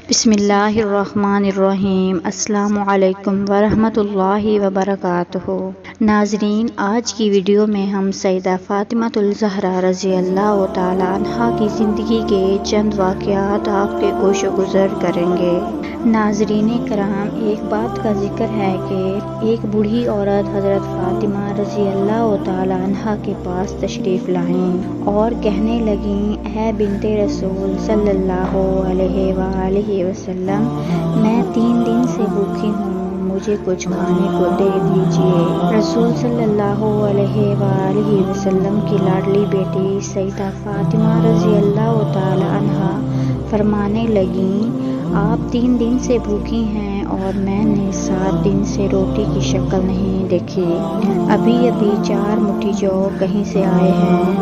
بسم اللہ الرحمن الرحیم۔ السلام علیکم ورحمۃ اللہ وبرکاتہ۔ ناظرین، آج کی ویڈیو میں ہم سیدہ فاطمہ الزہرا رضی اللہ تعالی عنہا کی زندگی کے چند واقعات آپ کے گوش و گزر کریں گے۔ ناظرین کرام، ایک بات کا ذکر ہے کہ ایک بوڑھی عورت حضرت فاطمہ رضی اللہ تعالی عنہا کے پاس تشریف لائیں اور کہنے لگیں، اے بنت رسول صلی اللہ علیہ وآلہ وسلم، میں 3 دن سے بھوکی ہوں، مجھے کچھ کھانے کو دے دیجیے۔ رسول صلی اللہ علیہ وآلہ وسلم کی لاڈلی بیٹی سیدہ فاطمہ رضی اللہ تعالی عنہا فرمانے لگیں، آپ 3 دن سے بھوکی ہیں اور میں نے 7 دن سے روٹی کی شکل نہیں دیکھی۔ ابھی 4 مٹھی جو کہیں سے آئے ہیں،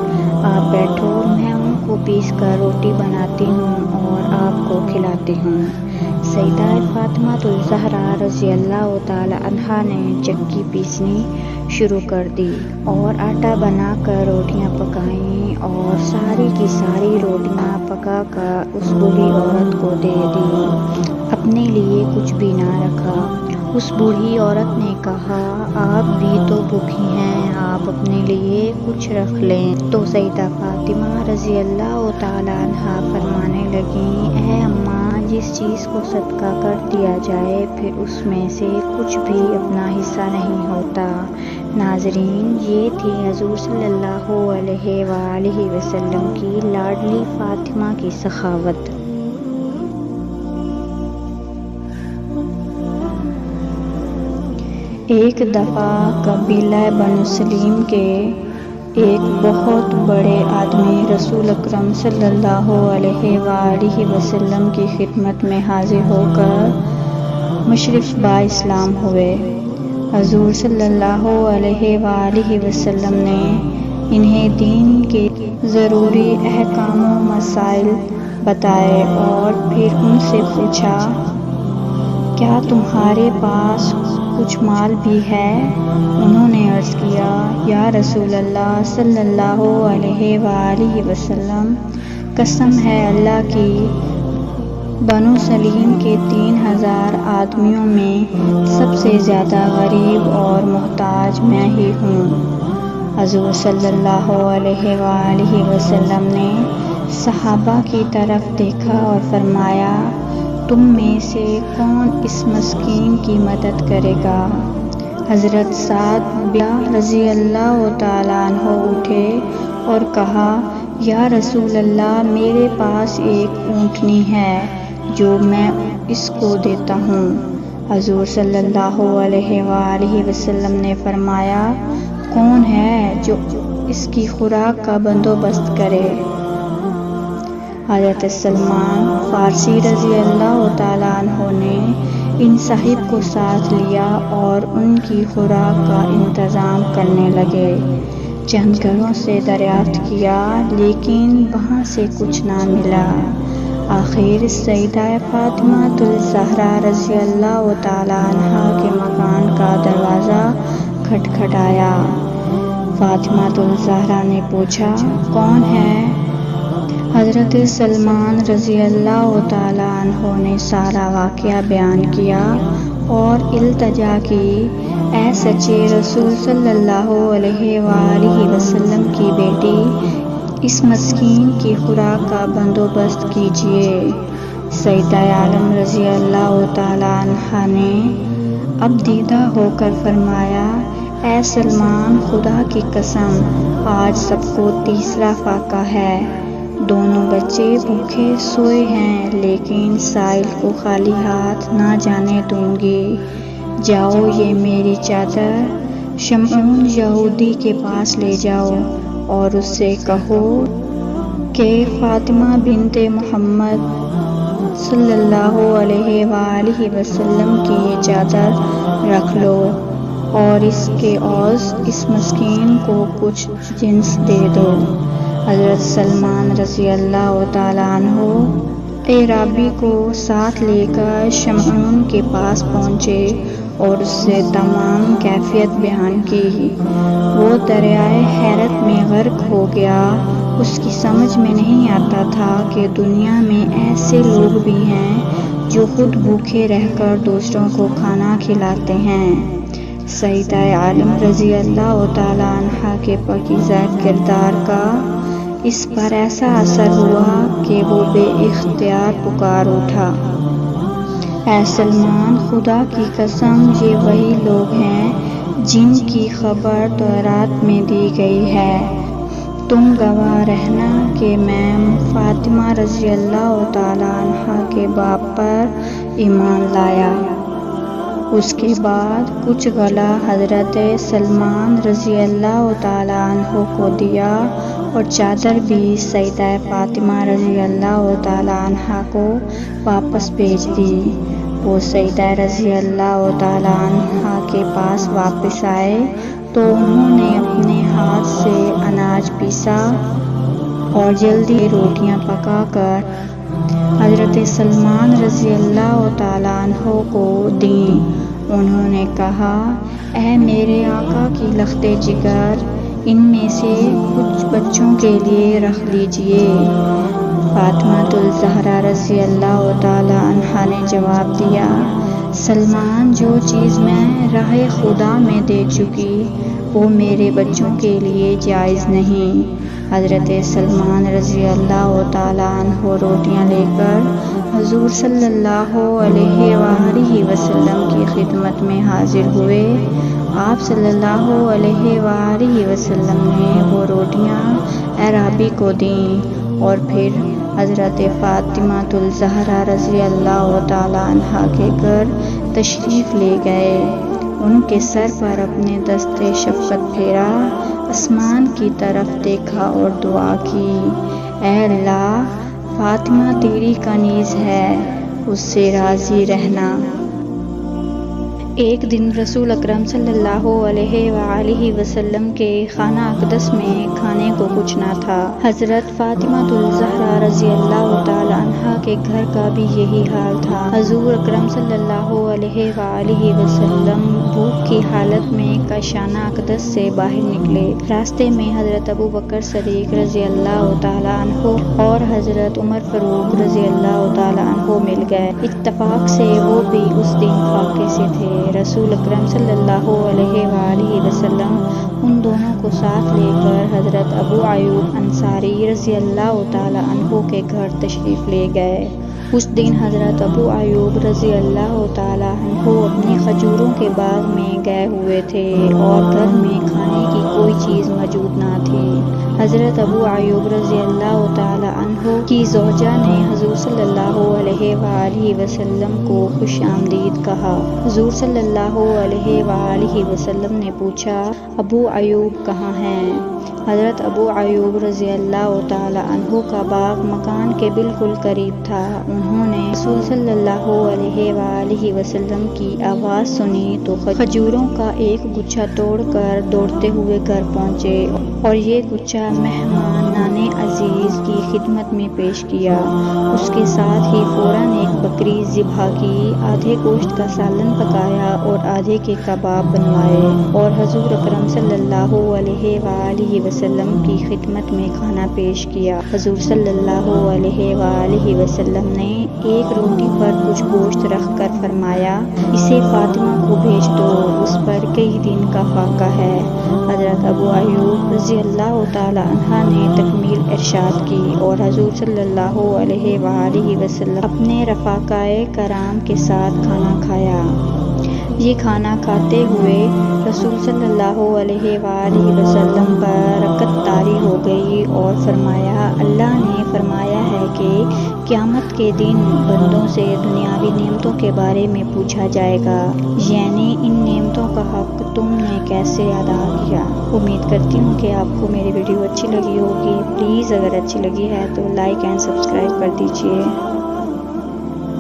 آپ بیٹھو، میں ان کو پیس کر روٹی بناتی ہوں اور آپ کو کھلاتی ہوں۔ سیدہ فاطمہ الزہرا رضی اللہ تعالی عنہا نے چکی پیسنی شروع کر دی اور آٹا بنا کر روٹیاں پکائیں اور ساری کی ساری روٹیاں پکا کر اس بوڑھی عورت کو دے دی، اپنے لیے کچھ بھی نہ رکھا۔ اس بوڑھی عورت نے کہا، آپ بھی تو بھوکی ہیں، آپ اپنے لیے کچھ رکھ لیں۔ تو سیدہ فاطمہ رضی اللہ تعالی عنہا فرمانے لگیں، اے اماں، جس چیز کو صدقہ کر دیا جائے پھر اس میں سے کچھ بھی اپنا حصہ نہیں ہوتا۔ ناظرین، یہ تھی حضور صلی اللہ علیہ وآلہ وسلم کی لاڈلی فاطمہ کی سخاوت۔ ایک دفعہ قبیلہ بنو سلیم کے ایک بہت بڑے آدمی رسول اکرم صلی اللہ علیہ وآلہ وسلم کی خدمت میں حاضر ہو کر مشرف با اسلام ہوئے۔ حضور صلی اللہ علیہ وآلہ وسلم نے انہیں دین کے ضروری احکام و مسائل بتائے اور پھر ان سے پوچھا، کیا تمہارے پاس کچھ مال بھی ہے؟ انہوں نے عرض کیا، یا رسول اللہ صلی اللہ علیہ وآلہ وسلم، قسم ہے اللہ کی، بنو سلیم کے 3000 آدمیوں میں سب سے زیادہ غریب اور محتاج میں ہی ہوں۔ حضور صلی اللہ علیہ وآلہ وسلم نے صحابہ کی طرف دیکھا اور فرمایا، تم میں سے کون اس مسکین کی مدد کرے گا؟ حضرت سعد رضی اللہ تعالیٰ عنہ اٹھے اور کہا، یا رسول اللہ، میرے پاس ایک اونٹنی ہے جو میں اس کو دیتا ہوں۔ حضور صلی اللہ علیہ وآلہ وسلم نے فرمایا، کون ہے جو اس کی خوراک کا بندوبست کرے؟ حضرت سلمان فارسی رضی اللہ تعالیٰ عنہ نے ان صاحب کو ساتھ لیا اور ان کی خوراک کا انتظام کرنے لگے۔ چند گھروں سے دریافت کیا لیکن وہاں سے کچھ نہ ملا۔ آخر سیدہ فاطمہ الزہرا رضی اللہ تعالیٰ عنہا کے مکان کا دروازہ کھٹکھٹایا۔ فاطمہ الزہرا نے پوچھا، کون ہے؟ حضرت سلمان رضی اللہ تعالیٰ عنہ نے سارا واقعہ بیان کیا اور التجا کی، اے سچے رسول صلی اللہ علیہ وآلہ وسلم کی بیٹی، اس مسکین کی خوراک کا بندوبست کیجیے۔ سیدہ عالم رضی اللہ تعالیٰ عنہا نے اب دیدہ ہو کر فرمایا، اے سلمان، خدا کی قسم، آج سب کو تیسرا فاقہ ہے، دونوں بچے بھوکے سوئے ہیں، لیکن سائل کو خالی ہاتھ نہ جانے دوں گی۔ جاؤ، یہ میری چادر شمعون یہودی کے پاس لے جاؤ اور اس سے کہو کہ فاطمہ بنت محمد صلی اللہ علیہ وآلہ وسلم کی یہ چادر رکھ لو اور اس کے عوض اس مسکین کو کچھ جنس دے دو۔ حضرت سلمان رضی اللہ تعالیٰ عنہ اعرابی کو ساتھ لے کر شمعون کے پاس پہنچے اور اس سے تمام کیفیت بیان کی۔ وہ دریائے حیرت میں غرق ہو گیا۔ اس کی سمجھ میں نہیں آتا تھا کہ دنیا میں ایسے لوگ بھی ہیں جو خود بھوکے رہ کر دوسروں کو کھانا کھلاتے ہیں۔ سیدہ عالم رضی اللہ تعالیٰ عنہا کے پاکیزہ کردار کا اس پر ایسا اثر ہوا کہ وہ بے اختیار پکار اٹھا، اے سلمان، خدا کی قسم یہ وہی لوگ ہیں جن کی خبر تورات میں دی گئی ہے۔ تم گواہ رہنا کہ میں فاطمہ رضی اللہ تعالیٰ عنہا کے باپ پر ایمان لایا۔ اس کے بعد کچھ غلہ حضرت سلمان رضی اللہ تعالیٰ عنہ کو دیا اور چادر بھی سیدہ فاطمہ رضی اللہ تعالیٰ عنہا کو واپس بھیج دی۔ وہ سیدہ رضی اللہ تعالیٰ عنہا کے پاس واپس آئے تو انہوں نے اپنے ہاتھ سے اناج پیسا اور جلدی روٹیاں پکا کر حضرت سلمان رضی اللہ تعالیٰ عنہ کو دیں۔ انہوں نے کہا، اے میرے آقا کی لخت جگر، ان میں سے کچھ بچوں کے لیے رکھ لیجئے۔ فاطمہ الزہرا رضی اللہ تعالیٰ عنہا نے جواب دیا، سلمان، جو چیز میں راہ خدا میں دے چکی وہ میرے بچوں کے لیے جائز نہیں۔ حضرت سلمان رضی اللہ تعالیٰ عنہ روٹیاں لے کر حضور صلی اللہ علیہ وآلہ وسلم کی خدمت میں حاضر ہوئے۔ آپ صلی اللہ علیہ وآلہ وسلم نے وہ روٹیاں اعرابی کو دیں اور پھر حضرت فاطمہ الزہرا رضی اللہ تعالیٰ عنہا کے گھر تشریف لے گئے۔ ان کے سر پر اپنے دست شفقت پھیرا، آسمان کی طرف دیکھا اور دعا کی، اے اللہ، فاطمہ تیری کنیز ہے، اس سے راضی رہنا۔ ایک دن رسول اکرم صلی اللہ علیہ وآلہ وسلم کے خانہ اقدس میں کھانے کو کچھ نہ تھا۔ حضرت فاطمہ الزہرا رضی اللہ تعالیٰ عنہا کے گھر کا بھی یہی حال تھا۔ حضور اکرم صلی اللہ علیہ وآلہ وسلم بھوک کی حالت میں کاشانہ اقدس سے باہر نکلے۔ راستے میں حضرت ابو بکر صدیق رضی اللہ تعالیٰ عنہ اور حضرت عمر فاروق رضی اللہ تعالیٰ عنہ مل گئے۔ اتفاق سے وہ بھی اس دن فاقے سے تھے۔ رسول اکرم صلی اللہ علیہ وآلہ وسلم ان دونوں کو ساتھ لے کر حضرت ابو ایوب انصاری رضی اللہ تعالیٰ عنہ کے گھر تشریف لے گئے۔ اس دن حضرت ابو ایوب رضی اللہ تعالیٰ عنہ اپنے کھجوروں کے باغ میں گئے ہوئے تھے اور گھر میں کھانے کی کوئی چیز موجود نہ تھی۔ حضرت ابو ایوب رضی اللہ تعالیٰ عنہ کی زوجہ نے حضور صلی اللہ علیہ وآلہ وسلم کو خوش آمدید کہا۔ حضور صلی اللہ علیہ وآلہ وسلم نے پوچھا، ابو ایوب کہاں ہیں؟ حضرت ابو ایوب رضی اللہ تعالیٰ عنہ کا باغ مکان کے بالکل قریب تھا۔ انہوں نے رسول صلی اللہ علیہ وآلہ وسلم کی آواز سنی تو کھجوروں کا ایک گچھا توڑ کر دوڑتے ہوئے گھر پہنچے اور یہ گچھا مہمان نانے عزیز کی خدمت میں پیش کیا۔ اس کے ساتھ ہی فوراً ایک بکری ذبح کی، آدھے گوشت کا سالن پکایا اور آدھے کے کباب بنوائے اور حضور اکرم صلی اللہ علیہ وآلہ وسلم کی خدمت میں کھانا پیش کیا۔ حضور صلی اللہ علیہ وآلہ وسلم نے ایک روٹی پر کچھ گوشت رکھ کر فرمایا، اسے فاطمہ کو بھیج دو، اس پر کئی دن کا فاقہ ہے۔ حضرت ابو ایوب رضی اللہ تعالیٰ عنہ نے تکمیل ارشاد کی اور حضور صلی اللہ علیہ وآلہ وسلم اپنے رفقائے کرام کے ساتھ کھانا کھایا۔ یہ کھانا کھاتے ہوئے رسول صلی اللہ علیہ وآلہ وسلم پر رکعت طاری ہو گئی اور فرمایا، اللہ نے فرمایا ہے کہ قیامت کے دن بندوں سے دنیاوی نعمتوں کے بارے میں پوچھا جائے گا، یعنی ان نعمتوں کا حق تم نے کیسے ادا کیا۔ امید کرتی ہوں کہ آپ کو میری ویڈیو اچھی لگی ہوگی۔ پلیز اگر اچھی لگی ہے تو لائک اینڈ سبسکرائب کر دیجیے۔